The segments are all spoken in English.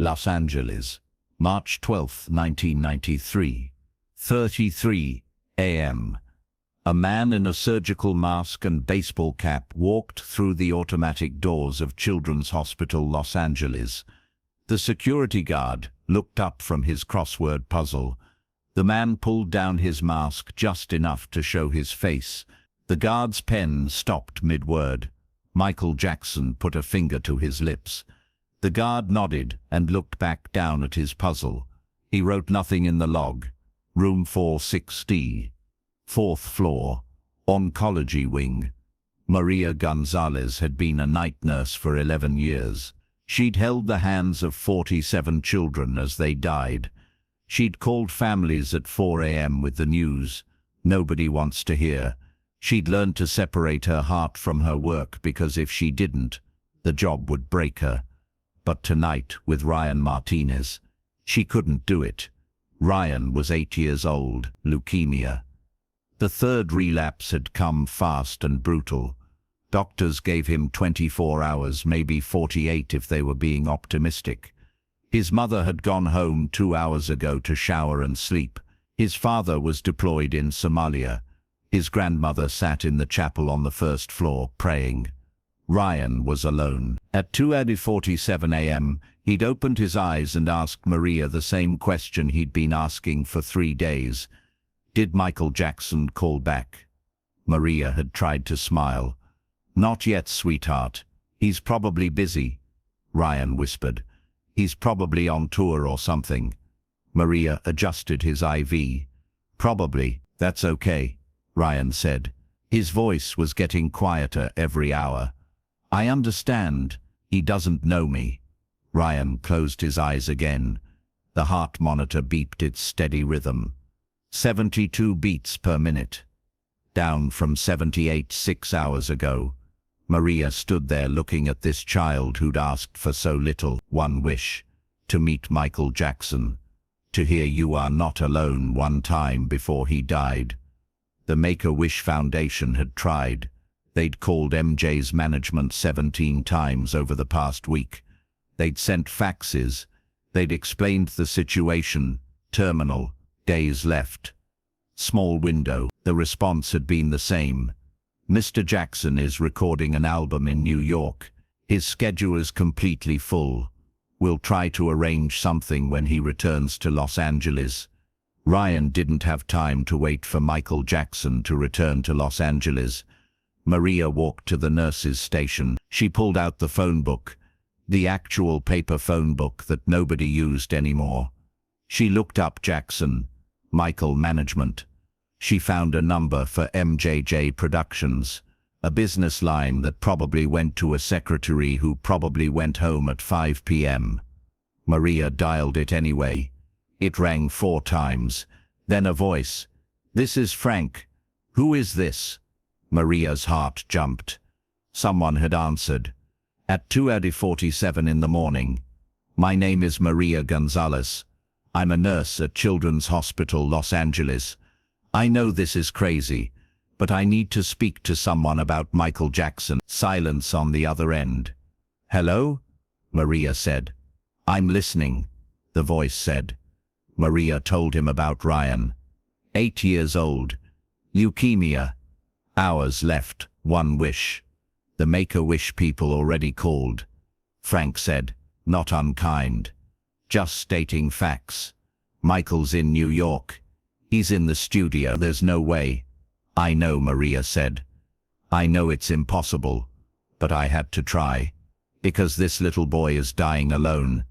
Los Angeles, March 12, 1993, 3:33 a.m. A man in a surgical mask and baseball cap walked through the automatic doors of Children's Hospital Los Angeles. The security guard looked up from his crossword puzzle. The man pulled down his mask just enough to show his face. The guard's pen stopped mid-word. Michael Jackson put a finger to his lips. The guard nodded and looked back down at his puzzle. He wrote nothing in the log. Room 460. 4th floor. Oncology wing. Maria Gonzalez had been a night nurse for 11 years. She'd held the hands of 47 children as they died. She'd called families at 4 a.m. with the news nobody wants to hear. She'd learned to separate her heart from her work because if she didn't, the job would break her. But tonight, with Ryan Martinez, she couldn't do it. Ryan was 8 years old, leukemia. The third relapse had come fast and brutal. Doctors gave him 24 hours, maybe 48 if they were being optimistic. His mother had gone home 2 hours ago to shower and sleep. His father was deployed in Somalia. His grandmother sat in the chapel on the first floor, praying. Ryan was alone. At 2:47 a.m., he'd opened his eyes and asked Maria the same question he'd been asking for 3 days. Did Michael Jackson call back? Maria had tried to smile. Not yet, sweetheart. He's probably busy. Ryan whispered. He's probably on tour or something. Maria adjusted his IV. Probably. That's okay, Ryan said. His voice was getting quieter every hour. I understand. He doesn't know me. Ryan closed his eyes again. The heart monitor beeped its steady rhythm. 72 beats per minute. Down from 78 6 hours ago. Maria stood there looking at this child who'd asked for so little. One wish. To meet Michael Jackson. To hear "You Are Not Alone" one time before he died. The Make-A-Wish Foundation had tried. They'd called MJ's management 17 times over the past week. They'd sent faxes. They'd explained the situation. Terminal. Days left. Small window. The response had been the same. Mr. Jackson is recording an album in New York. His schedule is completely full. We'll try to arrange something when he returns to Los Angeles. Ryan didn't have time to wait for Michael Jackson to return to Los Angeles. Maria walked to the nurse's station. She pulled out the phone book. The actual paper phone book that nobody used anymore. She looked up Jackson. Michael Management. She found a number for MJJ Productions, a business line that probably went to a secretary who probably went home at 5 p.m. Maria dialed it anyway. It rang 4 times. Then a voice. This is Frank. Who is this? Maria's heart jumped. Someone had answered. At 2:47 in the morning. My name is Maria Gonzalez. I'm a nurse at Children's Hospital Los Angeles. I know this is crazy, but I need to speak to someone about Michael Jackson. Silence on the other end. Hello? Maria said. I'm listening, the voice said. Maria told him about Ryan. 8 years old. Leukemia. Hours left. One wish. The Make-A-Wish people already called. Frank said, not unkind. Just stating facts. Michael's in New York. He's in the studio. There's no way. I know, Maria said. I know it's impossible, but I had to try. Because this little boy is dying alone.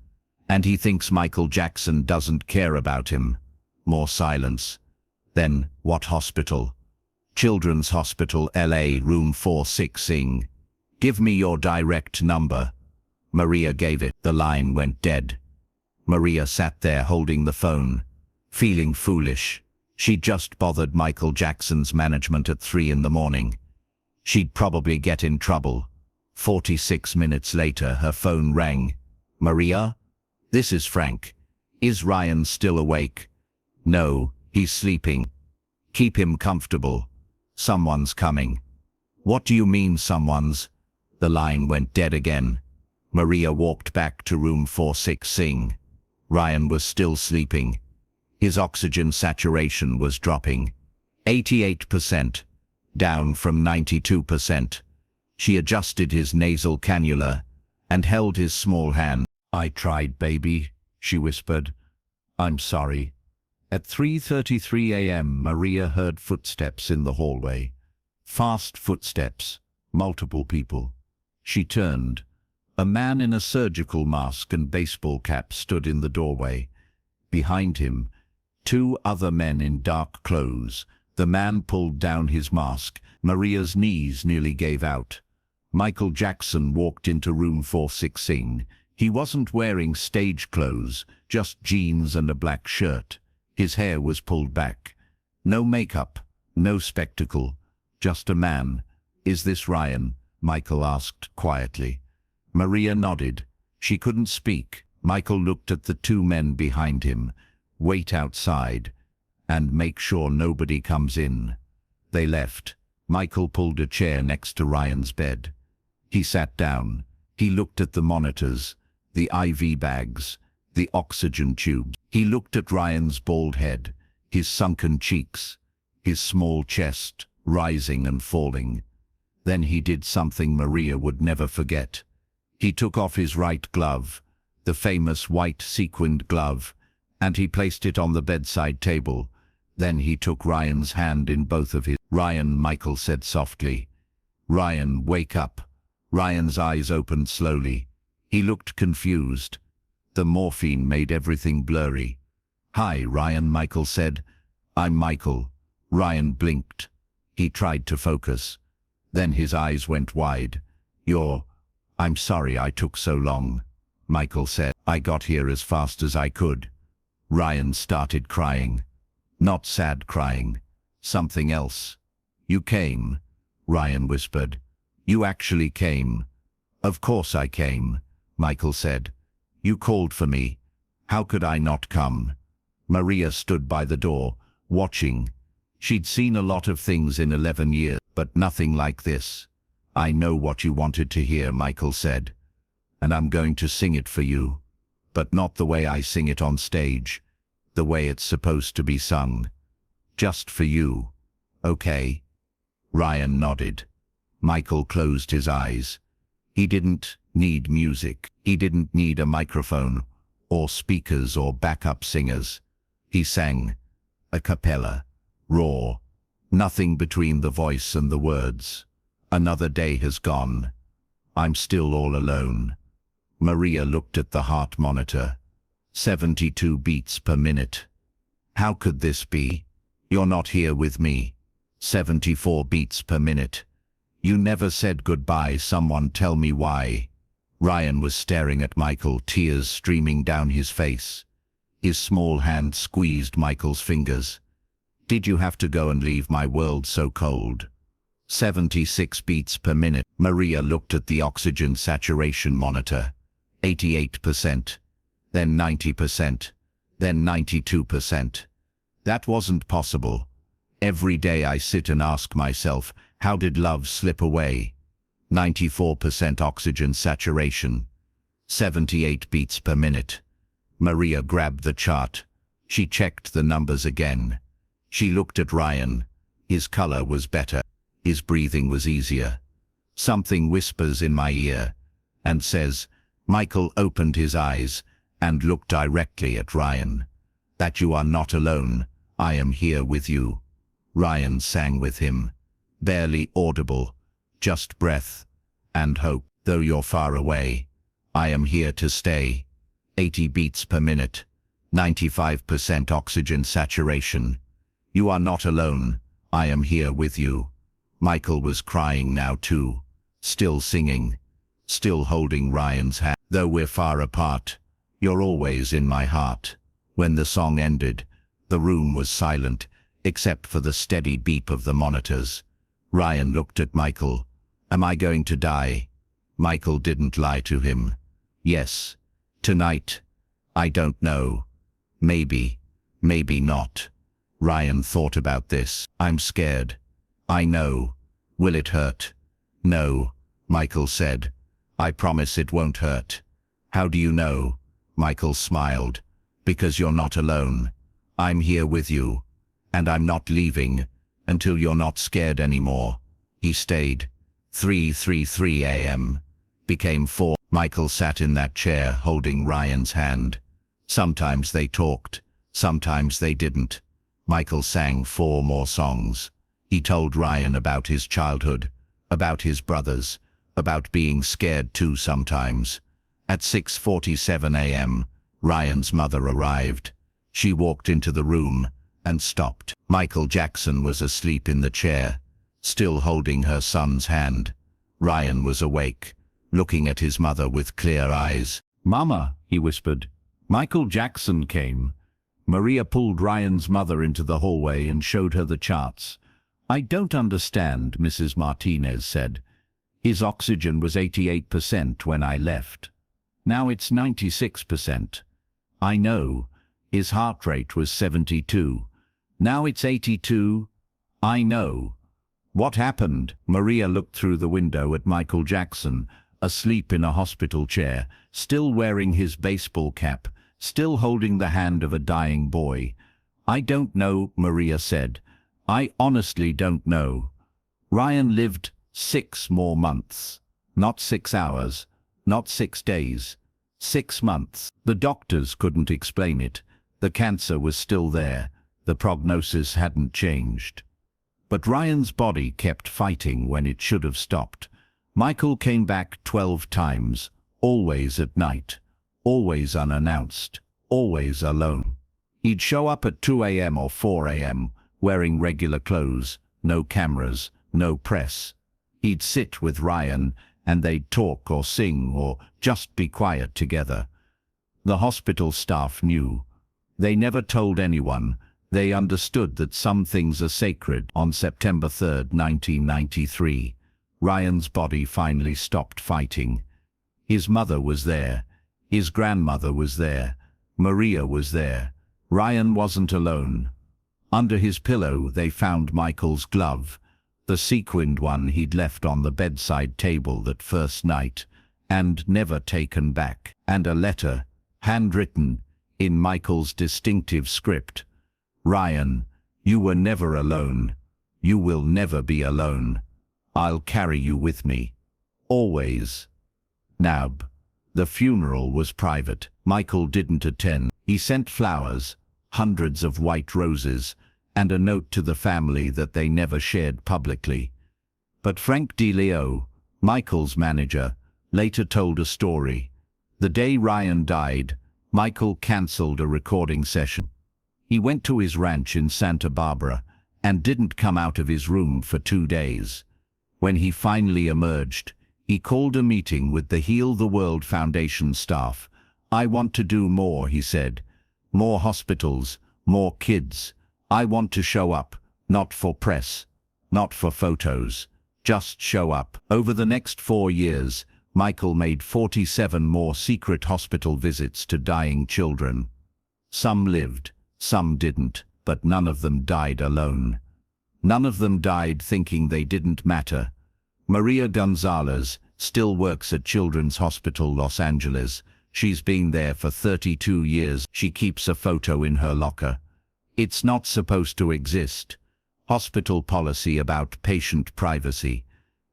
And he thinks Michael Jackson doesn't care about him. More silence. Then, what hospital? Children's Hospital LA, room 460. Give me your direct number. Maria gave it. The line went dead. Maria sat there holding the phone, feeling foolish. She'd just bothered Michael Jackson's management at 3 in the morning. She'd probably get in trouble. 46 minutes later, her phone rang. Maria? This is Frank. Is Ryan still awake? No, he's sleeping. Keep him comfortable. Someone's coming. What do you mean, someone's? The line went dead again. Maria walked back to room 466. Ryan was still sleeping. His oxygen saturation was dropping. 88%, down from 92%. She adjusted his nasal cannula and held his small hand. "I tried, baby," she whispered. "I'm sorry." At 3:33 a.m., Maria heard footsteps in the hallway. Fast footsteps, multiple people. She turned. A man in a surgical mask and baseball cap stood in the doorway. Behind him, two other men in dark clothes. The man pulled down his mask. Maria's knees nearly gave out. Michael Jackson walked into room 466. He wasn't wearing stage clothes, just jeans and a black shirt. His hair was pulled back. No makeup, no spectacle, just a man. "Is this Ryan?" Michael asked quietly. Maria nodded. She couldn't speak. Michael looked at the two men behind him. "Wait outside, and make sure nobody comes in." They left. Michael pulled a chair next to Ryan's bed. He sat down. He looked at the monitors, the IV bags, the oxygen tubes. He looked at Ryan's bald head, his sunken cheeks, his small chest, rising and falling. Then he did something Maria would never forget. He took off his right glove, the famous white sequined glove, and he placed it on the bedside table. Then he took Ryan's hand in both of his. "Ryan," Michael said softly. "Ryan, wake up." Ryan's eyes opened slowly. He looked confused. The morphine made everything blurry. "Hi, Ryan," Michael said. "I'm Michael." Ryan blinked. He tried to focus. Then his eyes went wide. "I'm sorry I took so long," Michael said. "I got here as fast as I could." Ryan started crying. Not sad crying. Something else. "You came," Ryan whispered. "You actually came." "Of course I came," Michael said. "You called for me. How could I not come?" Maria stood by the door, watching. She'd seen a lot of things in 11 years, but nothing like this. "I know what you wanted to hear," Michael said. "And I'm going to sing it for you. But not the way I sing it on stage. The way it's supposed to be sung. Just for you. Okay?" Ryan nodded. Michael closed his eyes. He didn't need music. He didn't need a microphone, or speakers or backup singers. He sang, a cappella, raw, nothing between the voice and the words. "Another day has gone. I'm still all alone." Maria looked at the heart monitor. 72 beats per minute. "How could this be? You're not here with me." 74 beats per minute. "You never said goodbye. Someone tell me why." Ryan was staring at Michael, tears streaming down his face. His small hand squeezed Michael's fingers. "Did you have to go and leave my world so cold?" 76 beats per minute. Maria looked at the oxygen saturation monitor. 88%, then 90%, then 92%. That wasn't possible. Every day I sit and ask myself, how did love slip away? 94% oxygen saturation. 78 beats per minute. Maria grabbed the chart. She checked the numbers again. She looked at Ryan. His color was better. His breathing was easier. Something whispers in my ear and says, Michael opened his eyes and looked directly at Ryan. "That you are not alone. I am here with you." Ryan sang with him. Barely audible, just breath and hope. "Though you're far away, I am here to stay." 80 beats per minute. 95% oxygen saturation. "You are not alone. I am here with you." Michael was crying now too, still singing, still holding Ryan's hand. "Though we're far apart, you're always in my heart." When the song ended, the room was silent, except for the steady beep of the monitors. Ryan looked at Michael. "Am I going to die?" Michael didn't lie to him. "Yes. Tonight. I don't know. Maybe. Maybe not." Ryan thought about this. "I'm scared." "I know. Will it hurt?" "No," Michael said. I promise it won't hurt. How do you know? Michael smiled. Because you're not alone. I'm here with you. And I'm not leaving until you're not scared anymore. He stayed. 3:33 a.m. became 4. Michael sat in that chair holding Ryan's hand. Sometimes they talked, sometimes they didn't. Michael sang 4 more songs. He told Ryan about his childhood, about his brothers, about being scared too sometimes. At 6:47 a.m., Ryan's mother arrived. She walked into the room and stopped. Michael Jackson was asleep in the chair, still holding her son's hand. Ryan was awake, looking at his mother with clear eyes. "Mama," he whispered. Michael Jackson came. Maria pulled Ryan's mother into the hallway and showed her the charts. "I don't understand," Mrs. Martinez said. "His oxygen was 88% when I left. Now it's 96%. I know. His heart rate was 72. Now it's 82. I know." "What happened?" Maria looked through the window at Michael Jackson, asleep in a hospital chair, still wearing his baseball cap, still holding the hand of a dying boy. "I don't know," Maria said. "I honestly don't know. Ryan lived 6 more months. Not 6 hours, not 6 days. 6 months. The doctors couldn't explain it. The cancer was still there. The prognosis hadn't changed. But Ryan's body kept fighting when it should have stopped. Michael came back 12 times, always at night, always unannounced, always alone. He'd show up at 2 a.m. or 4 a.m., wearing regular clothes, no cameras, no press. He'd sit with Ryan, and they'd talk or sing or just be quiet together. The hospital staff knew. They never told anyone. They understood that some things are sacred. On September 3, 1993, Ryan's body finally stopped fighting. His mother was there. His grandmother was there. Maria was there. Ryan wasn't alone. Under his pillow they found Michael's glove, the sequined one he'd left on the bedside table that first night, and never taken back, and a letter, handwritten, in Michael's distinctive script. "Ryan, you were never alone. You will never be alone. I'll carry you with me. Always." Nab. The funeral was private. Michael didn't attend. He sent flowers, hundreds of white roses, and a note to the family that they never shared publicly. But Frank DeLeo, Michael's manager, later told a story. The day Ryan died, Michael cancelled a recording session. He went to his ranch in Santa Barbara and didn't come out of his room for 2 days. When he finally emerged, he called a meeting with the Heal the World Foundation staff. "I want to do more," he said. "More hospitals, more kids. I want to show up, not for press, not for photos. Just show up." Over the next 4 years, Michael made 47 more secret hospital visits to dying children. Some lived, some didn't, but none of them died alone. None of them died thinking they didn't matter. Maria Gonzalez still works at Children's Hospital Los Angeles. She's been there for 32 years. She keeps a photo in her locker. It's not supposed to exist. Hospital policy about patient privacy.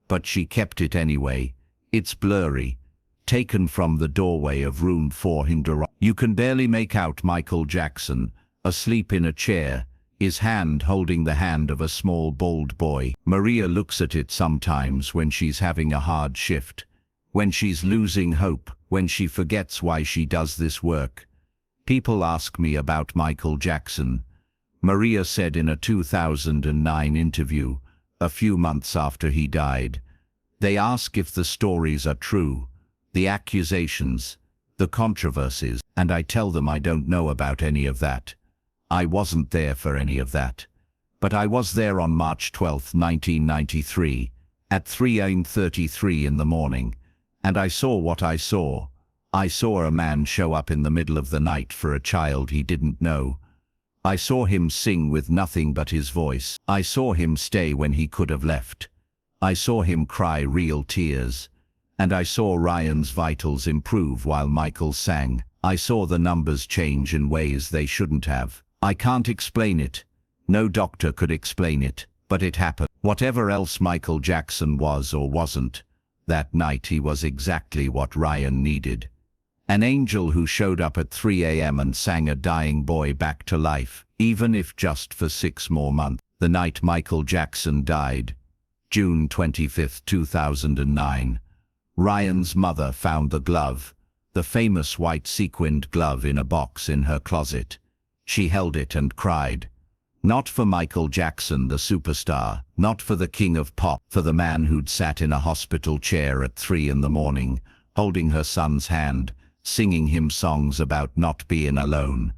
But she kept it anyway. It's blurry. Taken from the doorway of room 400. You can barely make out Michael Jackson, asleep in a chair, his hand holding the hand of a small bald boy. Maria looks at it sometimes when she's having a hard shift, when she's losing hope, when she forgets why she does this work. "People ask me about Michael Jackson," Maria said in a 2009 interview, a few months after he died. "They ask if the stories are true, the accusations, the controversies, and I tell them I don't know about any of that. I wasn't there for any of that. But I was there on March 12, 1993, at 3:33 in the morning, and I saw what I saw. I saw a man show up in the middle of the night for a child he didn't know. I saw him sing with nothing but his voice. I saw him stay when he could have left. I saw him cry real tears. And I saw Ryan's vitals improve while Michael sang. I saw the numbers change in ways they shouldn't have. I can't explain it. No doctor could explain it, but it happened. Whatever else Michael Jackson was or wasn't, that night he was exactly what Ryan needed. An angel who showed up at 3 a.m. and sang a dying boy back to life, even if just for 6 more months. The night Michael Jackson died, June 25, 2009, Ryan's mother found the glove, the famous white sequined glove, in a box in her closet. She held it and cried. Not for Michael Jackson, the superstar, not for the king of pop, for the man who'd sat in a hospital chair at 3 in the morning, holding her son's hand, singing him songs about not being alone,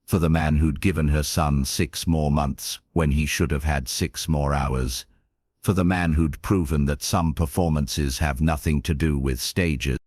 for the man who'd given her son 6 more months when he should have had 6 more hours, for the man who'd proven that some performances have nothing to do with stages.